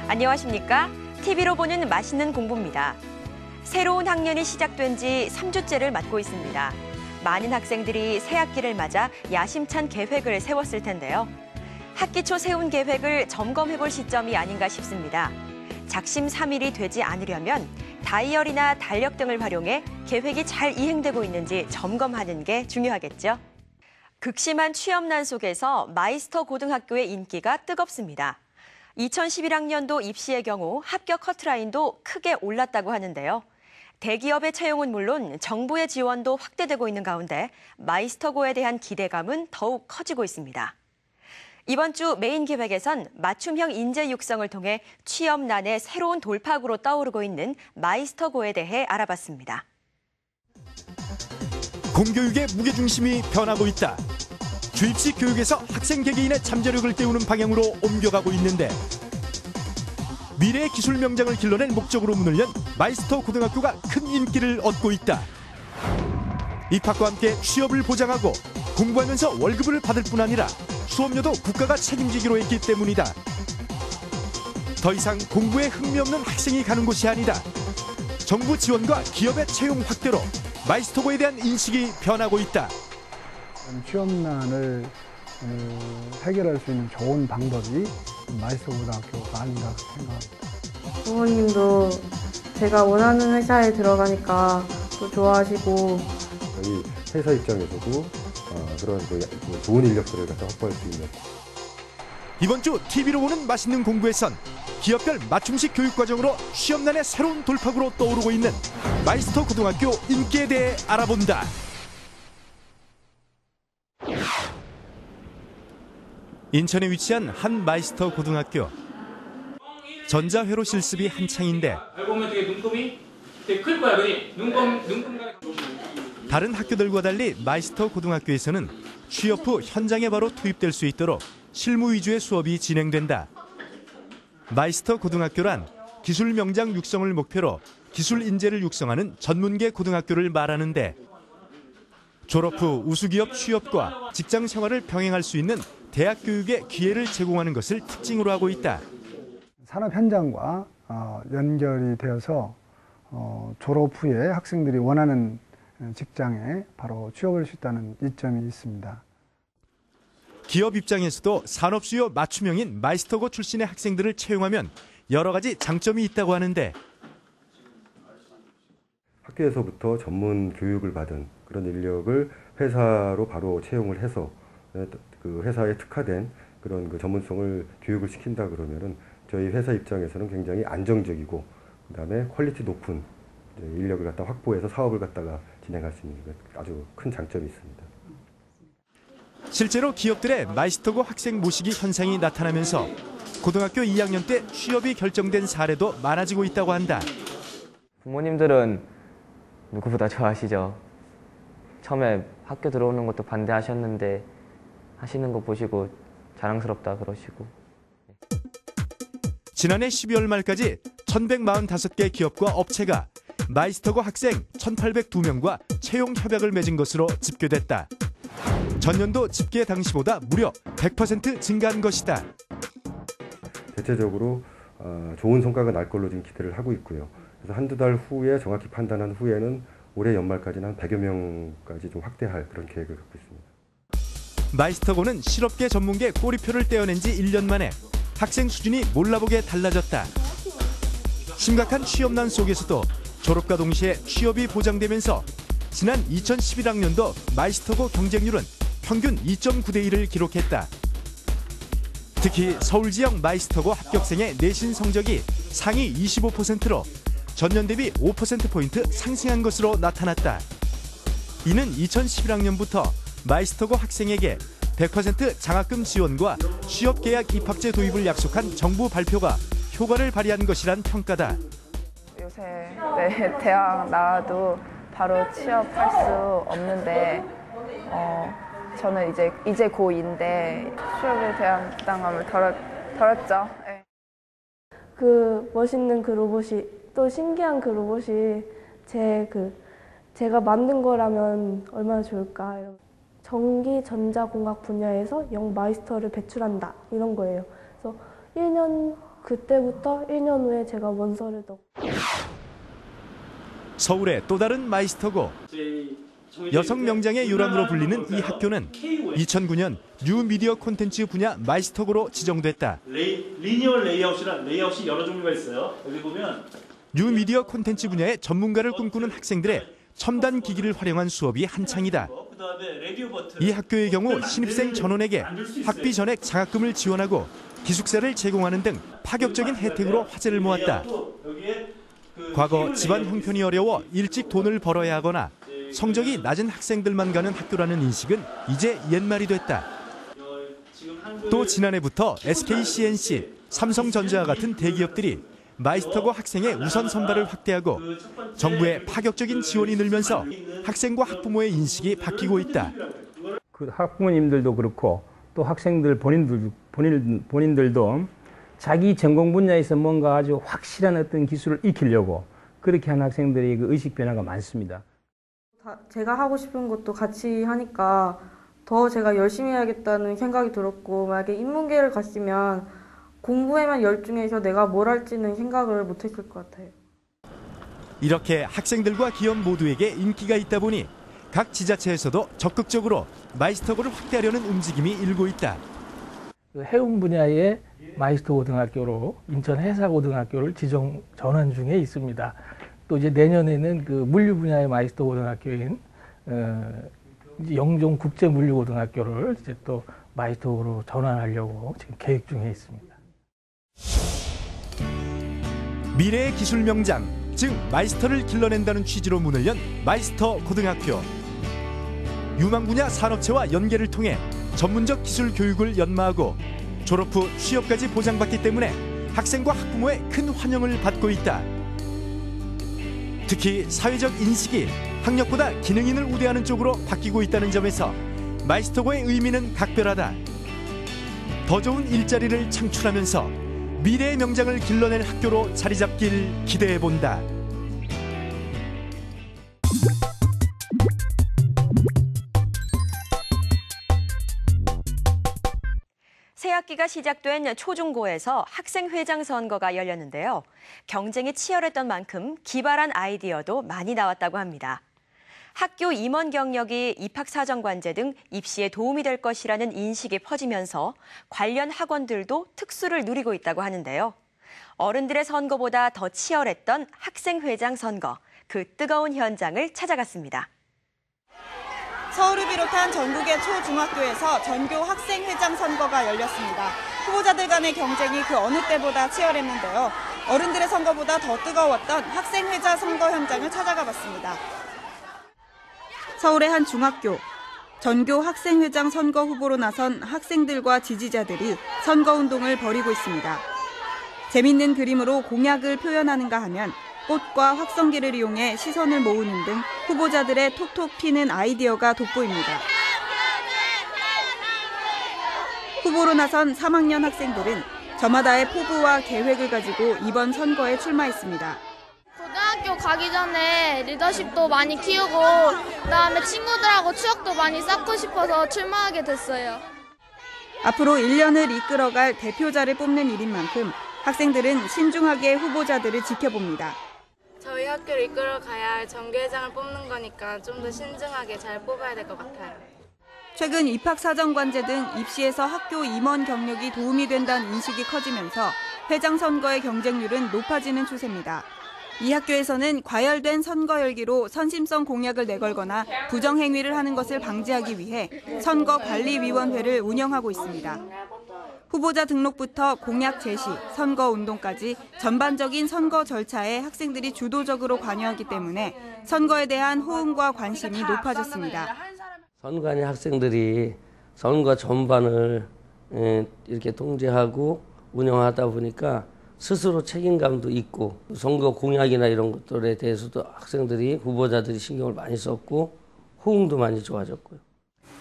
안녕하십니까? TV로 보는 맛있는 공부입니다. 새로운 학년이 시작된 지 3주째를 맞고 있습니다. 많은 학생들이 새 학기를 맞아 야심찬 계획을 세웠을 텐데요. 학기 초 세운 계획을 점검해볼 시점이 아닌가 싶습니다. 작심삼일이 되지 않으려면 다이어리나 달력 등을 활용해 계획이 잘 이행되고 있는지 점검하는 게 중요하겠죠. 극심한 취업난 속에서 마이스터 고등학교의 인기가 뜨겁습니다. 2011학년도 입시의 경우 합격 커트라인도 크게 올랐다고 하는데요. 대기업의 채용은 물론 정부의 지원도 확대되고 있는 가운데 마이스터고에 대한 기대감은 더욱 커지고 있습니다. 이번 주 메인 기획에선 맞춤형 인재 육성을 통해 취업난의 새로운 돌파구로 떠오르고 있는 마이스터고에 대해 알아봤습니다. 공교육의 무게중심이 변하고 있다. 주입식 교육에서 학생 개개인의 잠재력을 떼우는 방향으로 옮겨가고 있는데 미래의 기술 명장을 길러낼 목적으로 문을 연 마이스터 고등학교가 큰 인기를 얻고 있다. 입학과 함께 취업을 보장하고 공부하면서 월급을 받을 뿐 아니라 수업료도 국가가 책임지기로 했기 때문이다. 더 이상 공부에 흥미 없는 학생이 가는 곳이 아니다. 정부 지원과 기업의 채용 확대로 마이스터고에 대한 인식이 변하고 있다. 취업난을 해결할 수 있는 좋은 방법이 마이스터 고등학교가 아닌가 생각합니다. 부모님도 제가 원하는 회사에 들어가니까 또 좋아하시고 저희 회사 입장에서도 그런 좋은 인력들을 갖다 확보할 수 있는 이번 주 TV로 보는 맛있는 공부에선 기업별 맞춤식 교육과정으로 취업난의 새로운 돌파구로 떠오르고 있는 마이스터 고등학교 인기에 대해 알아본다. 인천에 위치한 한 마이스터 고등학교. 전자회로 실습이 한창인데 알고 보면 되게 눈금이 되게 클 거야. 그니 눈금 다른 학교들과 달리 마이스터 고등학교에서는 취업 후 현장에 바로 투입될 수 있도록 실무 위주의 수업이 진행된다. 마이스터 고등학교란 기술 명장 육성을 목표로 기술 인재를 육성하는 전문계 고등학교를 말하는데 졸업 후 우수기업 취업과 직장 생활을 병행할 수 있는 대학 교육의 기회를 제공하는 것을 특징으로 하고 있다. 산업 현장과 연결이 되어서 졸업 후에 학생들이 원하는 직장에 바로 취업할 수 있다는 이점이 있습니다. 기업 입장에서도 산업 수요 맞춤형인 마이스터고 출신의 학생들을 채용하면 여러 가지 장점이 있다고 하는데 학교에서부터 전문 교육을 받은 그런 인력을 회사로 바로 채용을 해서 그 회사에 특화된 그런 그 전문성을 교육을 시킨다 그러면은 저희 회사 입장에서는 굉장히 안정적이고 그다음에 퀄리티 높은 인력을 갖다 확보해서 사업을 갖다가 진행할 수 있는 아주 큰 장점이 있습니다. 실제로 기업들의 마이스터고 학생 모시기 현상이 나타나면서 고등학교 2학년 때 취업이 결정된 사례도 많아지고 있다고 한다. 부모님들은 누구보다 좋아하시죠. 처음에 학교 들어오는 것도 반대하셨는데 하시는 거 보시고 자랑스럽다 그러시고. 지난해 12월 말까지 1,145개 기업과 업체가 마이스터고 학생 1,802명과 채용 협약을 맺은 것으로 집계됐다. 전년도 집계 당시보다 무려 100% 증가한 것이다. 대체적으로 좋은 성과가 날 걸로 지금 기대를 하고 있고요. 그래서 한두 달 후에 정확히 판단한 후에는 올해 연말까지는 한 100여 명까지 좀 확대할 그런 계획을 갖고 있습니다. 마이스터고는 실업계 전문계 꼬리표를 떼어낸 지 1년 만에 학생 수준이 몰라보게 달라졌다. 심각한 취업난 속에서도 졸업과 동시에 취업이 보장되면서 지난 2011학년도 마이스터고 경쟁률은 평균 2.9대 1을 기록했다. 특히 서울 지역 마이스터고 합격생의 내신 성적이 상위 25%로 전년 대비 5%포인트 상승한 것으로 나타났다. 이는 2011학년부터 마이스터고 학생에게 100% 장학금 지원과 취업계약 입학제 도입을 약속한 정부 발표가 효과를 발휘한 것이란 평가다. 요새 대학 나와도 바로 취업할 수 없는데 저는 이제 고2인데 취업에 대한 부담감을 덜었죠. 네. 그 멋있는 그 로봇이 또 신기한 그 로봇이 제가 만든 거라면 얼마나 좋을까. 전기 전자공학 분야에서 영 마이스터를 배출한다 이런 거예요. 그래서 1년 그때부터 1년 후에 제가 원서를 넣고 서울의 또 다른 마이스터고 여성 명장의 요람으로 불리는 이 학교는 2009년 뉴미디어 콘텐츠 분야 마이스터고로 지정됐다. 리니어 레이아웃이란 레이아웃이 여러 종류가 있어요. 여기 보면 뉴미디어 콘텐츠 분야의 전문가를 꿈꾸는 학생들의 첨단 기기를 활용한 수업이 한창이다. 이 학교의 경우 신입생 전원에게 학비 전액 장학금을 지원하고 기숙사를 제공하는 등 파격적인 혜택으로 화제를 모았다. 과거 집안 형편이 어려워 일찍 돈을 벌어야 하거나 성적이 낮은 학생들만 가는 학교라는 인식은 이제 옛말이 됐다. 또 지난해부터 SK CNC, 삼성전자와 같은 대기업들이 마이스터고 학생의 우선 선발을 확대하고 정부의 파격적인 지원이 늘면서 학생과 학부모의 인식이 바뀌고 있다. 그 학부모님들도 그렇고 또 학생들 본인들도 자기 전공 분야에서 뭔가 아주 확실한 어떤 기술을 익히려고 그렇게 하는 학생들이 그 의식 변화가 많습니다. 제가 하고 싶은 것도 같이 하니까 더 제가 열심히 해야겠다는 생각이 들었고, 만약에 인문계를 갔으면 공부에만 열중해서 내가 뭘 할지는 생각을 못했을 것 같아요. 이렇게 학생들과 기업 모두에게 인기가 있다 보니 각 지자체에서도 적극적으로 마이스터고를 확대하려는 움직임이 일고 있다. 해운 분야의 마이스터 고등학교로 인천 해사고등학교를 지정 전환 중에 있습니다. 또 이제 내년에는 그 물류 분야의 마이스터 고등학교인 영종 국제물류고등학교를 이제 또 마이스터로 전환하려고 지금 계획 중에 있습니다. 미래의 기술 명장, 즉 마이스터를 길러낸다는 취지로 문을 연 마이스터 고등학교. 유망 분야 산업체와 연계를 통해 전문적 기술 교육을 연마하고 졸업 후 취업까지 보장받기 때문에 학생과 학부모의 큰 환영을 받고 있다. 특히 사회적 인식이 학력보다 기능인을 우대하는 쪽으로 바뀌고 있다는 점에서 마이스터고의 의미는 각별하다. 더 좋은 일자리를 창출하면서 미래의 명장을 길러낼 학교로 자리 잡길 기대해본다. 새학기가 시작된 초중고에서 학생회장 선거가 열렸는데요. 경쟁이 치열했던 만큼 기발한 아이디어도 많이 나왔다고 합니다. 학교 임원 경력이 입학사정관제 등 입시에 도움이 될 것이라는 인식이 퍼지면서 관련 학원들도 특수를 누리고 있다고 하는데요. 어른들의 선거보다 더 치열했던 학생회장 선거, 그 뜨거운 현장을 찾아갔습니다. 서울을 비롯한 전국의 초중학교에서 전교 학생회장 선거가 열렸습니다. 후보자들 간의 경쟁이 그 어느 때보다 치열했는데요. 어른들의 선거보다 더 뜨거웠던 학생회장 선거 현장을 찾아가 봤습니다. 서울의 한 중학교. 전교 학생회장 선거 후보로 나선 학생들과 지지자들이 선거운동을 벌이고 있습니다. 재밌는 그림으로 공약을 표현하는가 하면 꽃과 확성기를 이용해 시선을 모으는 등 후보자들의 톡톡 튀는 아이디어가 돋보입니다. 후보로 나선 3학년 학생들은 저마다의 포부와 계획을 가지고 이번 선거에 출마했습니다. 고등학교 가기 전에 리더십도 많이 키우고 그다음에 친구들하고 추억도 많이 쌓고 싶어서 출마하게 됐어요. 앞으로 1년을 이끌어갈 대표자를 뽑는 일인 만큼 학생들은 신중하게 후보자들을 지켜봅니다. 저희 학교를 이끌어가야 할 정교회장을 뽑는 거니까 좀 더 신중하게 잘 뽑아야 될 것 같아요. 최근 입학사정관제 등 입시에서 학교 임원 경력이 도움이 된다는 인식이 커지면서 회장 선거의 경쟁률은 높아지는 추세입니다. 이 학교에서는 과열된 선거 열기로 선심성 공약을 내걸거나 부정행위를 하는 것을 방지하기 위해 선거관리위원회를 운영하고 있습니다. 후보자 등록부터 공약 제시, 선거 운동까지 전반적인 선거 절차에 학생들이 주도적으로 관여하기 때문에 선거에 대한 호응과 관심이 높아졌습니다. 선관위 학생들이 선거 전반을 이렇게 통제하고 운영하다 보니까 스스로 책임감도 있고 선거 공약이나 이런 것들에 대해서도 학생들이 후보자들이 신경을 많이 썼고 호응도 많이 좋아졌고요.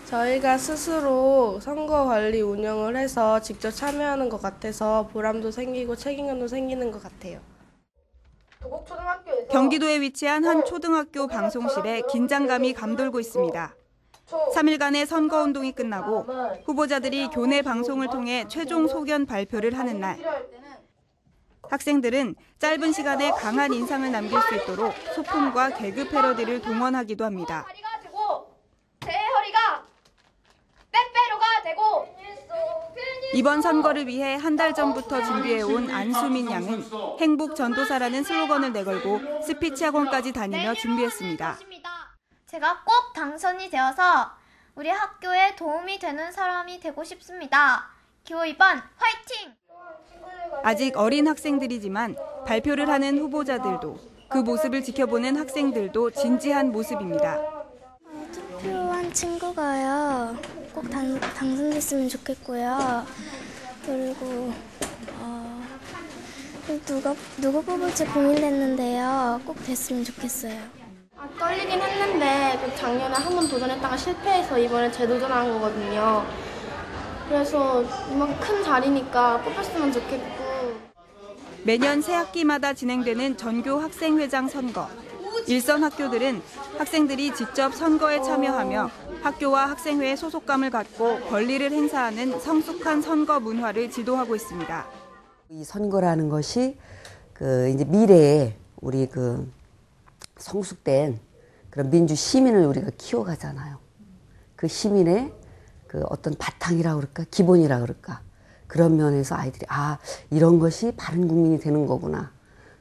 저희가 스스로 선거 관리 운영을 해서 직접 참여하는 것 같아서 보람도 생기고 책임감도 생기는 것 같아요. 경기도에 위치한 한 초등학교 방송실에 긴장감이 감돌고 있습니다. 3일간의 선거운동이 끝나고 후보자들이 교내 방송을 통해 최종 소견 발표를 하는 날. 학생들은 짧은 시간에 강한 인상을 남길 수 있도록 소품과 개그 패러디를 동원하기도 합니다. 제 허리가 빼빼로가 되고 이번 선거를 위해 한 달 전부터 준비해온 안수민 양은 행복 전도사라는 슬로건을 내걸고 스피치 학원까지 다니며 준비했습니다. 제가 꼭 당선이 되어서 우리 학교에 도움이 되는 사람이 되고 싶습니다. 기호 2번 화이팅! 아직 어린 학생들이지만 발표를 하는 후보자들도 그 모습을 지켜보는 학생들도 진지한 모습입니다. 투표한 친구가요. 꼭 당선됐으면 좋겠고요. 그리고 누구 뽑을지 고민됐는데요. 꼭 됐으면 좋겠어요. 떨리긴 했는데 작년에 한 번 도전했다가 실패해서 이번에 재도전한 거거든요. 그래서 이만큼 큰 자리니까 뽑혔으면 좋겠고. 매년 새 학기마다 진행되는 전교 학생회장 선거. 일선 학교들은 학생들이 직접 선거에 참여하며 학교와 학생회의 소속감을 갖고 권리를 행사하는 성숙한 선거 문화를 지도하고 있습니다. 이 선거라는 것이 이제 미래에 우리 성숙된 그런 민주 시민을 우리가 키워가잖아요. 그 시민의 어떤 바탕이라 그럴까, 기본이라 그럴까. 그런 면에서 아이들이 이런 것이 바른 국민이 되는 거구나.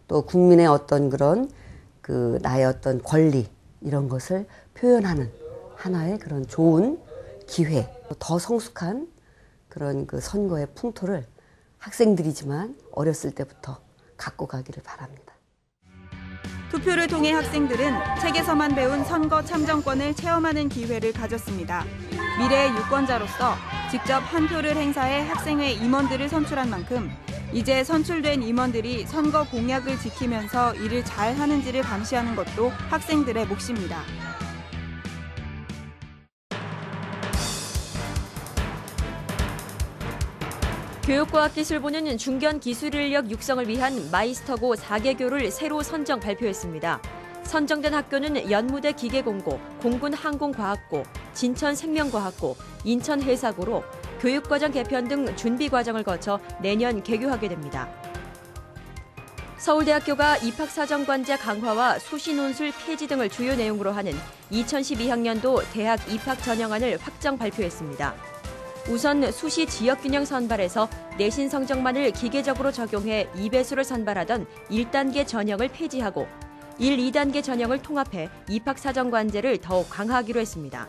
또 국민의 어떤 그런 나의 어떤 권리 이런 것을 표현하는 하나의 그런 좋은 기회, 더 성숙한 그런 선거의 풍토를 학생들이지만 어렸을 때부터 갖고 가기를 바랍니다. 투표를 통해 학생들은 책에서만 배운 선거 참정권을 체험하는 기회를 가졌습니다. 미래의 유권자로서 직접 한 표를 행사해 학생회 임원들을 선출한 만큼 이제 선출된 임원들이 선거 공약을 지키면서 일을 잘 하는지를 감시하는 것도 학생들의 몫입니다. 교육과학기술부는 중견 기술 인력 육성을 위한 마이스터고 4개교를 새로 선정 발표했습니다. 선정된 학교는 연무대 기계공고, 공군항공과학고, 진천생명과학고, 인천해사고로 교육과정 개편 등 준비과정을 거쳐 내년 개교하게 됩니다. 서울대학교가 입학사정관제 강화와 수시논술 폐지 등을 주요 내용으로 하는 2012학년도 대학 입학 전형안을 확정 발표했습니다. 우선 수시 지역균형 선발에서 내신 성적만을 기계적으로 적용해 2배수를 선발하던 1단계 전형을 폐지하고 1, 2단계 전형을 통합해 입학사정관제를 더욱 강화하기로 했습니다.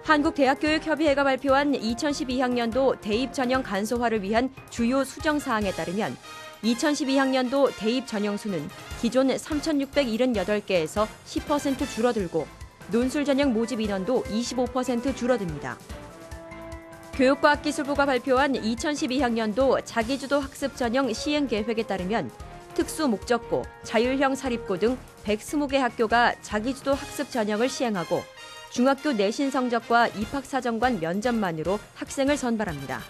한국대학교육협의회가 발표한 2012학년도 대입 전형 간소화를 위한 주요 수정사항에 따르면 2012학년도 대입 전형수는 기존 3,678개에서 10% 줄어들고 논술 전형 모집 인원도 25% 줄어듭니다. 교육과학기술부가 발표한 2012학년도 자기주도 학습 전형 시행 계획에 따르면 특수 목적고, 자율형 사립고 등 120개 학교가 자기주도 학습 전형을 시행하고 중학교 내신 성적과 입학사정관 면접만으로 학생을 선발합니다.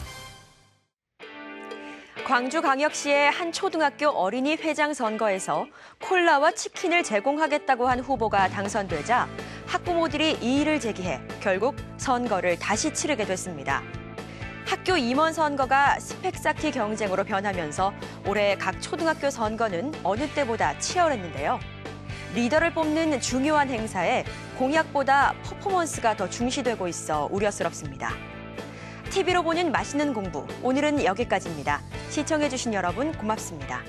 광주광역시의 한 초등학교 어린이 회장 선거에서 콜라와 치킨을 제공하겠다고 한 후보가 당선되자 학부모들이 이의를 제기해 결국 선거를 다시 치르게 됐습니다. 학교 임원 선거가 스펙 쌓기 경쟁으로 변하면서 올해 각 초등학교 선거는 어느 때보다 치열했는데요. 리더를 뽑는 중요한 행사에 공약보다 퍼포먼스가 더 중시되고 있어 우려스럽습니다. TV로 보는 맛있는 공부, 오늘은 여기까지입니다. 시청해주신 여러분 고맙습니다.